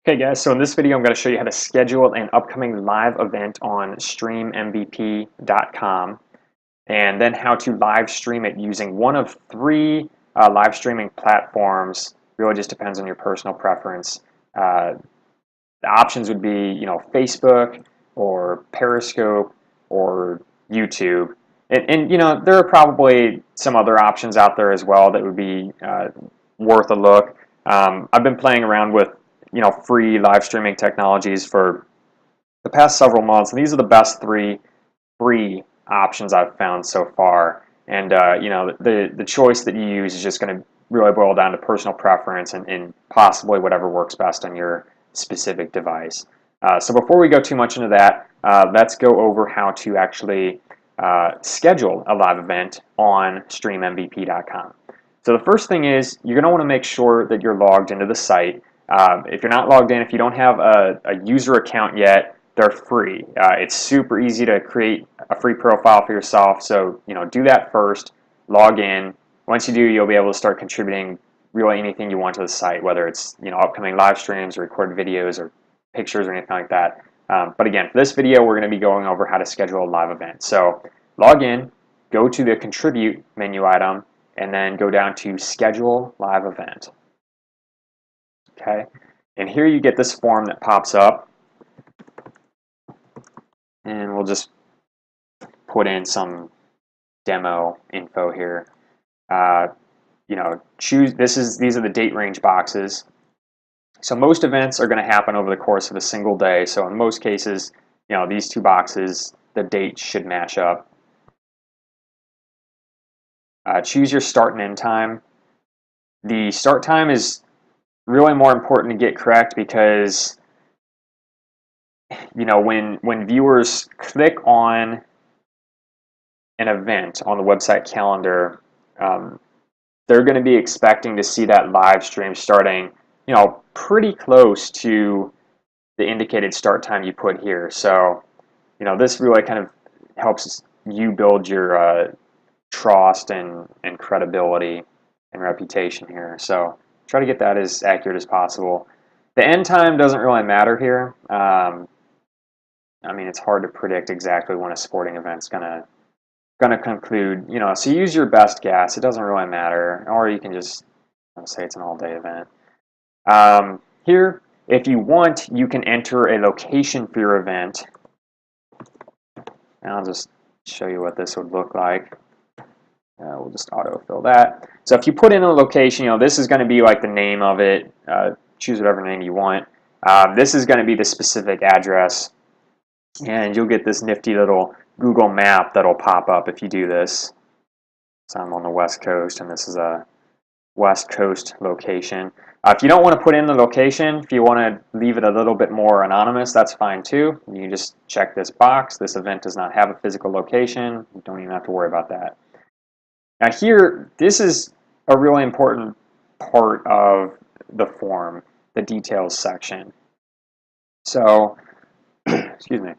Okay guys, so in this video I'm going to show you how to schedule an upcoming live event on streammvp.com and then how to live stream it using one of three live streaming platforms. Really just depends on your personal preference. The options would be, Facebook or Periscope or YouTube. And there are probably some other options out there as well that would be worth a look. I've been playing around with free live streaming technologies for the past several months, and these are the best three free options I've found so far. And the choice that you use is just going to really boil down to personal preference and possibly whatever works best on your specific device. So before we go too much into that, let's go over how to actually schedule a live event on streammvp.com. So the first thing is you're going to want to make sure that you're logged into the site. If you're not logged in, if you don't have a user account yet, they're free. It's super easy to create a free profile for yourself, so do that first, log in. Once you do, you'll be able to start contributing really anything you want to the site, whether it's upcoming live streams or recorded videos or pictures or anything like that. But again, for this video, we're going to be going over how to schedule a live event. So log in, go to the contribute menu item, and then go down to schedule live event. Okay, and here you get this form that pops up, and we'll just put in some demo info here. Choose. These are the date range boxes. So most events are going to happen over the course of a single day. So in most cases, these two boxes, the dates should match up. Choose your start and end time. The start time is really more important to get correct because when viewers click on an event on the website calendar, they're going to be expecting to see that live stream starting pretty close to the indicated start time you put here. So this really kind of helps you build your trust and credibility and reputation here. So try to get that as accurate as possible. The end time doesn't really matter here. I mean, it's hard to predict exactly when a sporting event's gonna conclude. So use your best guess. It doesn't really matter, or you can just say it's an all-day event. Here, if you want, you can enter a location for your event. And I'll just show you what this would look like. We'll just autofill that. So if you put in a location, this is going to be like the name of it. Choose whatever name you want. This is going to be the specific address, and you'll get this nifty little Google map that'll pop up if you do this. So I'm on the West Coast, and this is a West Coast location. If you don't want to put in the location, if you want to leave it a little bit more anonymous, that's fine too. You just check this box. This event does not have a physical location. You don't even have to worry about that. Now here, this is a really important part of the form, the details section. So, excuse me.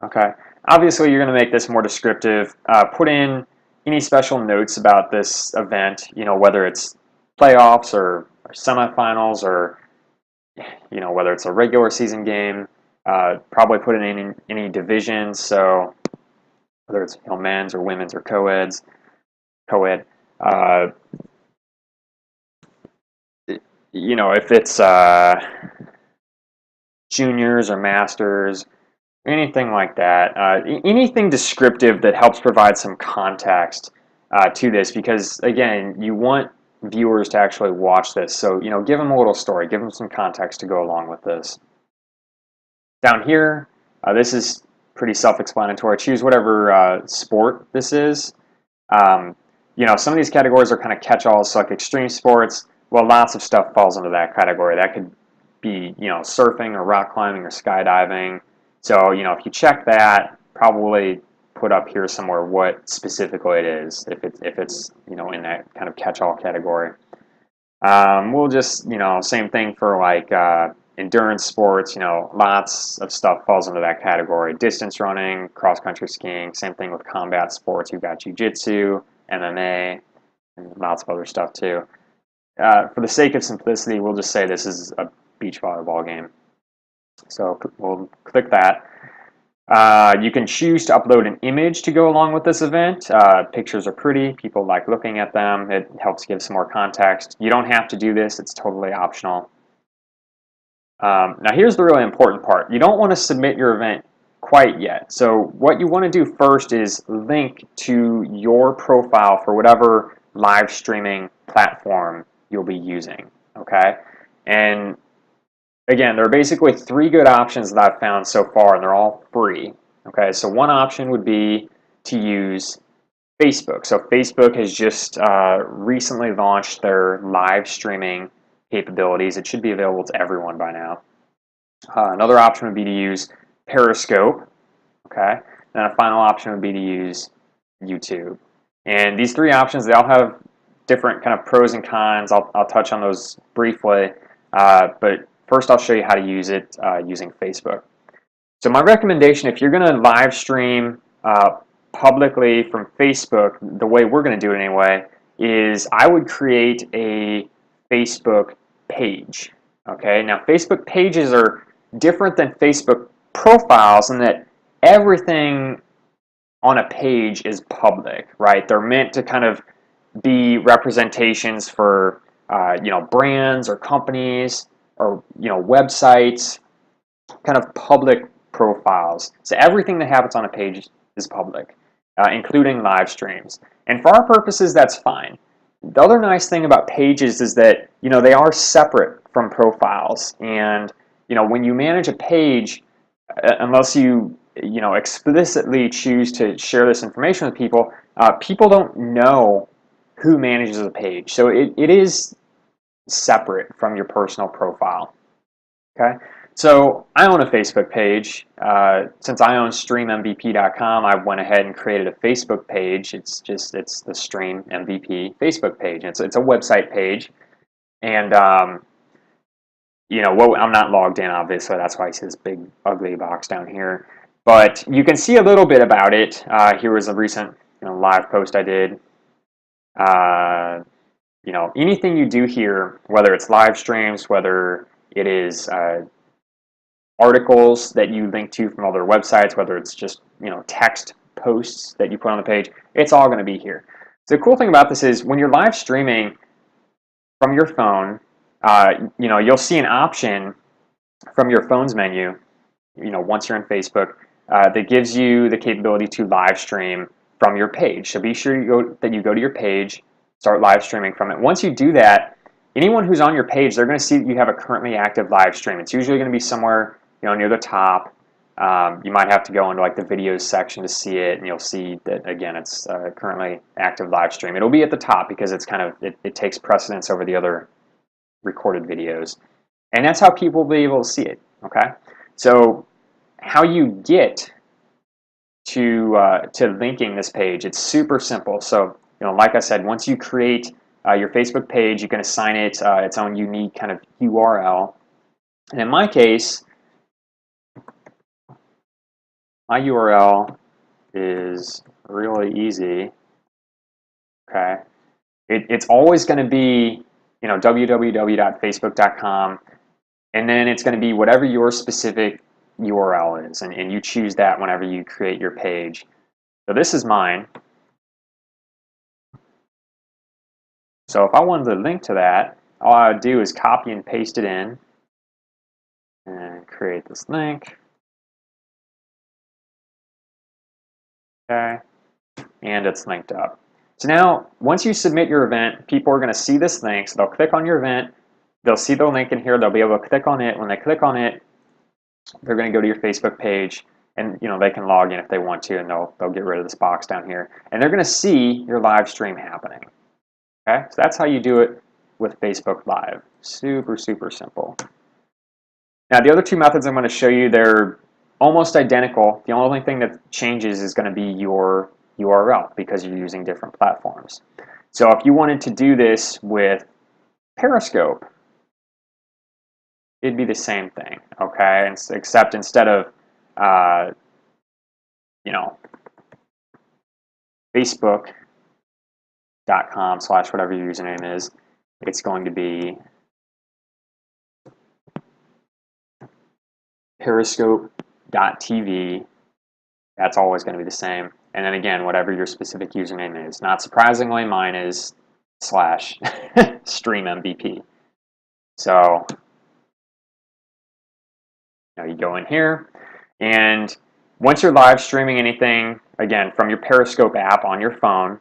Okay, obviously you're going to make this more descriptive. Put in any special notes about this event, whether it's playoffs or semifinals or whether it's a regular season game. Probably put in any divisions, so whether it's men's or women's or co-ed. If it's juniors or masters, anything like that. Anything descriptive that helps provide some context to this, because again, you want viewers to actually watch this. So give them a little story, give them some context to go along with this. Down here, this is pretty self-explanatory. Choose whatever sport this is. Some of these categories are kind of catch-alls, so like extreme sports. Well, lots of stuff falls into that category. That could be surfing or rock climbing or skydiving. So if you check that, probably put up here somewhere what specifically it is, if it's in that kind of catch-all category. We'll just same thing for like endurance sports, lots of stuff falls into that category. Distance running, cross-country skiing, same thing with combat sports. You've got jiu-jitsu, MMA, and lots of other stuff too. For the sake of simplicity, we'll just say this is a beach volleyball game. So we'll click that. You can choose to upload an image to go along with this event. Pictures are pretty. People like looking at them. It helps give some more context. You don't have to do this. It's totally optional. Now here's the really important part. You don't want to submit your event quite yet. So what you want to do first is link to your profile for whatever live streaming platform you'll be using, okay? And again, there are basically 3 good options that I've found so far, and they're all free, okay? So one option would be to use Facebook. So Facebook has just recently launched their live streaming capabilities. It should be available to everyone by now. Another option would be to use Periscope, okay? And a final option would be to use YouTube. And these 3 options, they all have different kind of pros and cons. I'll touch on those briefly, but first I'll show you how to use it using Facebook. So my recommendation, if you're going to live stream publicly from Facebook, the way we're going to do it anyway, is I would create a Facebook page. Okay, now Facebook pages are different than Facebook profiles in that everything on a page is public, right? They're meant to kind of be representations for brands or companies or websites, kind of public profiles. So everything that happens on a page is public, including live streams. And for our purposes, that's fine. The other nice thing about pages is that they are separate from profiles, and when you manage a page, unless you explicitly choose to share this information with people, people don't know who manages a page. So it is separate from your personal profile. Okay, so I own a Facebook page. Since I own StreamMVP.com, I went ahead and created a Facebook page. It's the Stream MVP Facebook page. It's a website page, and I'm not logged in, obviously. That's why I see this big ugly box down here. But you can see a little bit about it. Here was a recent live post I did. Anything you do here, whether it's live streams, whether it is articles that you link to from other websites, whether it's just text posts that you put on the page, it's all going to be here. So the cool thing about this is when you're live streaming from your phone, you'll see an option from your phone's menu, once you're in Facebook, that gives you the capability to live stream from your page. So be sure you go to your page, start live streaming from it. Once you do that, anyone who's on your page, they're going to see that you have a currently active live stream. It's usually going to be somewhere near the top. You might have to go into like the videos section to see it, and you'll see that again it's currently active live stream. It'll be at the top because it's kind of it takes precedence over the other recorded videos, and that's how people will be able to see it. Okay, so how you get to linking this page, it's super simple. So like I said, once you create your Facebook page, you can assign it its own unique kind of URL, and in my case, my URL is really easy. Okay, it's always going to be www.facebook.com, and then it's going to be whatever your specific URL is, and you choose that whenever you create your page. So this is mine. So if I wanted to link to that, all I would do is copy and paste it in and create this link. Okay, and it's linked up. So now, once you submit your event, people are going to see this link. So they'll click on your event, they'll see the link in here, they'll be able to click on it. When they click on it, they're going to go to your Facebook page, and they can log in if they want to, and they'll get rid of this box down here, and they're going to see your live stream happening. Okay, so that's how you do it with Facebook Live. Super, super simple. Now the other 2 methods I'm going to show you, they're almost identical. The only thing that changes is going to be your URL because you're using different platforms. So if you wanted to do this with Periscope, it'd be the same thing, okay? Except instead of, you know, Facebook.com/whatever your username is, it's going to be Periscope.tv. That's always going to be the same. And then again, whatever your specific username is. Not surprisingly, mine is /streammvp. So now you go in here, and once you're live streaming anything, again, from your Periscope app on your phone,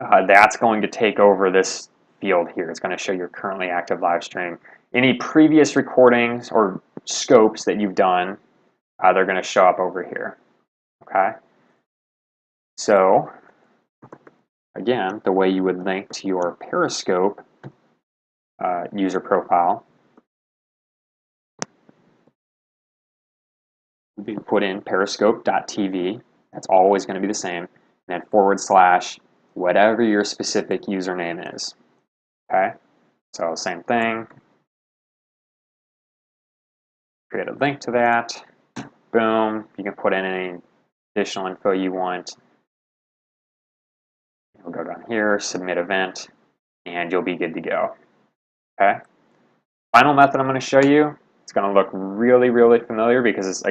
that's going to take over this field here. It's going to show your currently active live stream. Any previous recordings or scopes that you've done, they're going to show up over here. Okay. So again, the way you would link to your Periscope user profile, you can put in periscope.tv. That's always going to be the same. And then / whatever your specific username is. Okay, so same thing. Create a link to that. Boom. You can put in any additional info you want. We'll go down here, submit event, and you'll be good to go. Okay. Final method I'm going to show you. It's going to look really, really familiar because it's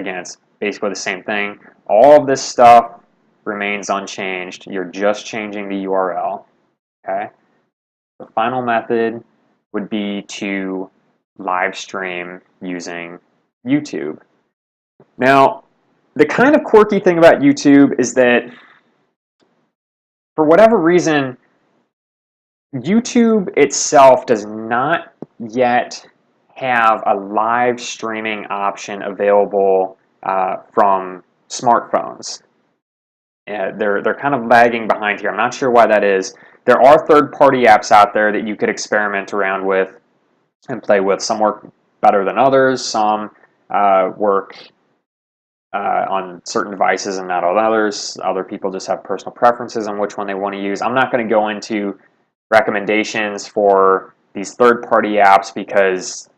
basically the same thing. All of this stuff remains unchanged. You're just changing the URL. Okay. The final method would be to live stream using YouTube. Now, the kind of quirky thing about YouTube is that for whatever reason, YouTube itself does not yet have a live streaming option available from smartphones. They're kind of lagging behind here. I'm not sure why that is. There are third-party apps out there that you could experiment around with and play with. Some work better than others. Some work on certain devices and not on others. Other people just have personal preferences on which one they want to use. I'm not going to go into recommendations for these third-party apps because,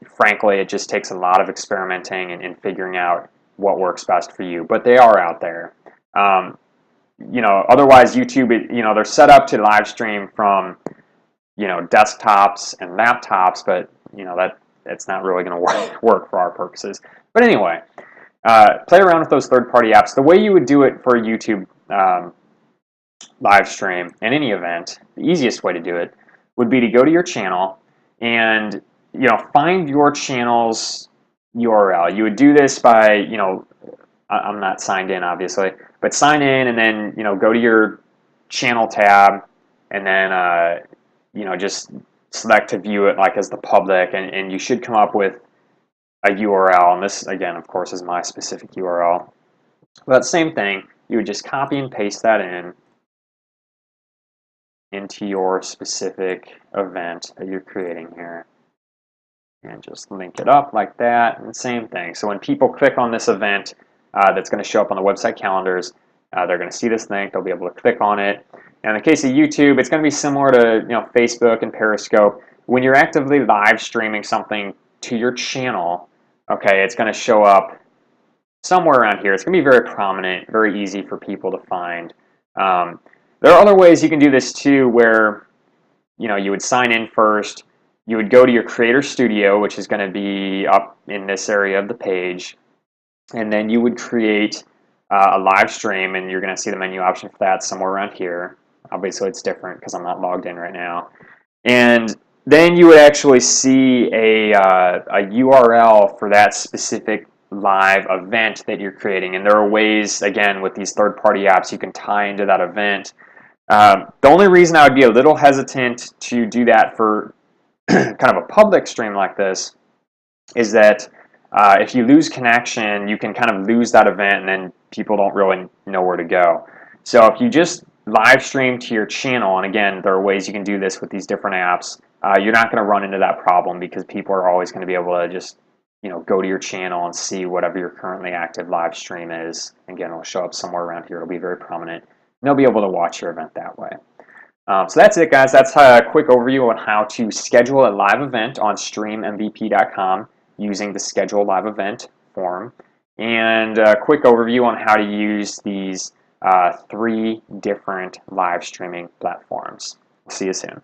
frankly, it just takes a lot of experimenting and figuring out what works best for you. But they are out there. Otherwise YouTube, they're set up to live stream from, desktops and laptops, but, that's not really going to work for our purposes. But anyway, play around with those third-party apps. The way you would do it for a YouTube live stream in any event, the easiest way to do it would be to go to your channel and, find your channel's URL. You would do this by, I'm not signed in, obviously, but sign in and then, go to your channel tab and then, just select to view it like as the public, and you should come up with a URL. And this, again, of course, is my specific URL. But same thing, you would just copy and paste that into your specific event that you're creating here. And just link it up like that, and same thing. So when people click on this event that's going to show up on the website calendars, they're going to see this link, they'll be able to click on it. And in the case of YouTube, it's going to be similar to Facebook and Periscope. When you're actively live streaming something to your channel, okay, it's going to show up somewhere around here. It's going to be very prominent, very easy for people to find. There are other ways you can do this too, where you would sign in first. You would go to your Creator Studio, which is going to be up in this area of the page, and then you would create a live stream, and you're going to see the menu option for that somewhere around here. Obviously, it's different because I'm not logged in right now. And then you would actually see a URL for that specific live event that you're creating. And there are ways, again, with these third-party apps, you can tie into that event. The only reason I would be a little hesitant to do that for kind of a public stream like this is that if you lose connection, you can kind of lose that event, and then people don't really know where to go. So if you just live stream to your channel, and again, there are ways you can do this with these different apps, you're not going to run into that problem because people are always going to be able to just go to your channel and see whatever your currently active live stream is. Again, it'll show up somewhere around here. It'll be very prominent. And they'll be able to watch your event that way. So that's it, guys. That's a quick overview on how to schedule a live event on streammvp.com. using the schedule live event form, and a quick overview on how to use these 3 different live streaming platforms. See you soon.